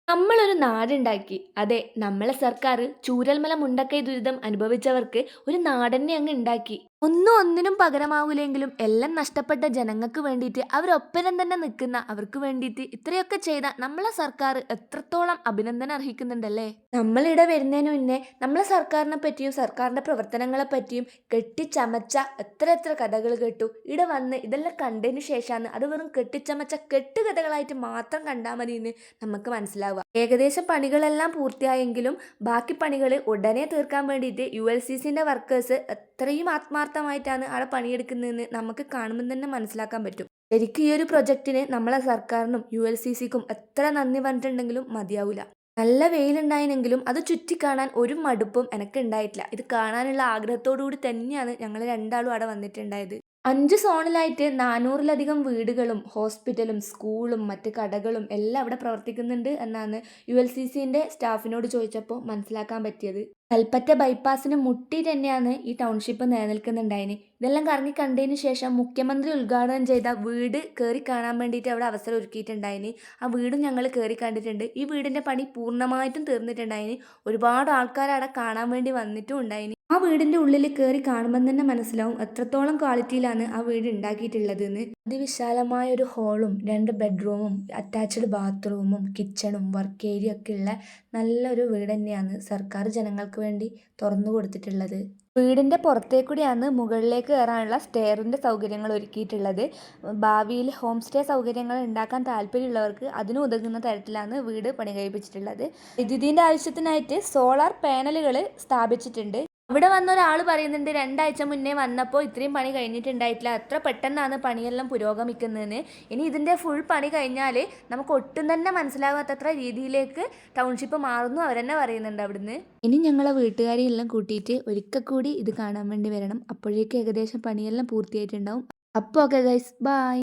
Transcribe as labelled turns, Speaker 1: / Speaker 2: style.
Speaker 1: നമ്മളൊരു നാടുണ്ടാക്കി. അതെ, നമ്മളെ സർക്കാർ ചൂരൽമല മുണ്ടക്കൈ ദുരിതം അനുഭവിച്ചവർക്ക് ഒരു നാടന്നെ അങ്ങ് ഉണ്ടാക്കി. ഒന്നും ഒന്നിനും പകരമാവൂലെങ്കിലും എല്ലാം നഷ്ടപ്പെട്ട ജനങ്ങൾക്ക് വേണ്ടിയിട്ട് അവരൊപ്പരം തന്നെ നിൽക്കുന്ന അവർക്ക് വേണ്ടിയിട്ട് ഇത്രയൊക്കെ ചെയ്ത നമ്മളെ സർക്കാർ എത്രത്തോളം അഭിനന്ദനം അർഹിക്കുന്നുണ്ടല്ലേ. നമ്മളിവിടെ വരുന്നതിന് മുന്നേ നമ്മളെ സർക്കാരിനെ പറ്റിയും സർക്കാരിൻ്റെ പ്രവർത്തനങ്ങളെ പറ്റിയും കെട്ടിച്ചമച്ച എത്ര എത്ര കഥകൾ കേട്ടു. ഇവിടെ വന്ന് ഇതെല്ലാം കണ്ടതിന് ശേഷമാണ് അത് വെറും കെട്ടിച്ചമച്ച കെട്ടുകഥകളായിട്ട് മാത്രം കണ്ടാൽ മതി എന്ന് നമുക്ക് മനസ്സിലാവുക. ഏകദേശം പണികളെല്ലാം പൂർത്തിയായെങ്കിലും ബാക്കി പണികൾ ഉടനെ തീർക്കാൻ വേണ്ടിയിട്ട് ULCCൻ്റെ വർക്കേഴ്സ് എത്രയും ആത്മാർത്ഥമായിട്ടാണ് അവിടെ പണിയെടുക്കുന്നതെന്ന് നമുക്ക് കാണുമ്പോൾ തന്നെ മനസ്സിലാക്കാൻ പറ്റും. ശരിക്കും ഈ ഒരു പ്രൊജക്റ്റിന് നമ്മളെ സർക്കാരിനും ULCCക്കും എത്ര നന്ദി പറഞ്ഞിട്ടുണ്ടെങ്കിലും മതിയാവില്ല. നല്ല വെയിലുണ്ടായിനെങ്കിലും അത് ചുറ്റിക്കാണാൻ ഒരു മടുപ്പും എനിക്ക് ഉണ്ടായിട്ടില്ല. ഇത് കാണാനുള്ള ആഗ്രഹത്തോടു കൂടി തന്നെയാണ് ഞങ്ങൾ രണ്ടാളും അവിടെ വന്നിട്ടുണ്ടായത്. 5 സോണിലായിട്ട് 400-ലധികം വീടുകളും ഹോസ്പിറ്റലും സ്കൂളും മറ്റ് കടകളും എല്ലാം അവിടെ പ്രവർത്തിക്കുന്നുണ്ട് എന്നാണ് ULCCൻ്റെ സ്റ്റാഫിനോട് ചോദിച്ചപ്പോൾ മനസ്സിലാക്കാൻ പറ്റിയത്. കൽപ്പറ്റ ബൈപ്പാസിന് മുട്ടി തന്നെയാണ് ഈ ടൗൺഷിപ്പ് നിലനിൽക്കുന്നുണ്ടായിന്. ഇതെല്ലാം കറങ്ങി കണ്ടതിന് ശേഷം മുഖ്യമന്ത്രി ഉദ്ഘാടനം ചെയ്ത വീട് കയറി കാണാൻ വേണ്ടിയിട്ട് അവിടെ അവസരം ഒരുക്കിയിട്ടുണ്ടായിന്. ആ വീടും ഞങ്ങൾ കയറി കണ്ടിട്ടുണ്ട്. ഈ വീടിൻ്റെ പണി പൂർണ്ണമായിട്ടും തീർന്നിട്ടുണ്ടായിന്. ഒരുപാട് ആൾക്കാർ അവിടെ കാണാൻ വേണ്ടി വന്നിട്ടും ഉണ്ടായിന്. ആ വീടിൻ്റെ ഉള്ളിൽ കയറി കാണുമ്പോൾ തന്നെ മനസ്സിലാവും എത്രത്തോളം ക്വാളിറ്റിയിലാണ് ആ വീട് ഉണ്ടാക്കിയിട്ടുള്ളതെന്ന്. അതിവിശാലമായ ഒരു ഹോളും 2 ബെഡ്റൂമും അറ്റാച്ച്ഡ് ബാത്റൂമും കിച്ചണും വർക്ക് ഏരിയ ഒക്കെ ഉള്ള നല്ലൊരു വീട് തന്നെയാണ് സർക്കാർ ജനങ്ങൾക്ക് വേണ്ടി തുറന്നു കൊടുത്തിട്ടുള്ളത്. വീടിൻ്റെ പുറത്തേക്കൂടിയാണ് മുകളിലേക്ക് കയറാനുള്ള സ്റ്റെയറിൻ്റെ സൗകര്യങ്ങൾ ഒരുക്കിയിട്ടുള്ളത്. ഭാവിയിൽ ഹോം സ്റ്റേ സൗകര്യങ്ങൾ ഉണ്ടാക്കാൻ താല്പര്യമുള്ളവർക്ക് അതിന് ഉതകുന്ന തരത്തിലാണ് വീട് പണി കഴിപ്പിച്ചിട്ടുള്ളത്. വൈദ്യുതിൻ്റെ ആവശ്യത്തിനായിട്ട് സോളാർ പാനലുകൾ സ്ഥാപിച്ചിട്ടുണ്ട്. ഇവിടെ വന്ന ഒരാൾ പറയുന്നുണ്ട് 2 ആഴ്ച മുന്നേ വന്നപ്പോൾ ഇത്രയും പണി കഴിഞ്ഞിട്ടുണ്ടായിട്ടില്ല, അത്ര പെട്ടെന്നാണ് പണിയെല്ലാം പുരോഗമിക്കുന്നതെന്ന്. ഇനി ഇതിൻ്റെ ഫുൾ പണി കഴിഞ്ഞാൽ നമുക്ക് ഒട്ടും തന്നെ മനസ്സിലാകാത്തത്ര രീതിയിലേക്ക് ടൗൺഷിപ്പ് മാറുന്നു അവരെന്നെ പറയുന്നുണ്ട് അവിടുന്ന്. ഇനി ഞങ്ങളെ വീട്ടുകാരെയെല്ലാം കൂട്ടിയിട്ട് ഒരിക്കൽ കൂടി ഇത് കാണാൻ വേണ്ടി വരണം. അപ്പോഴേക്കും ഏകദേശം പണിയെല്ലാം പൂർത്തിയായിട്ടുണ്ടാവും. അപ്പോൾ ഓക്കെ ഗൈസ്, ബൈ.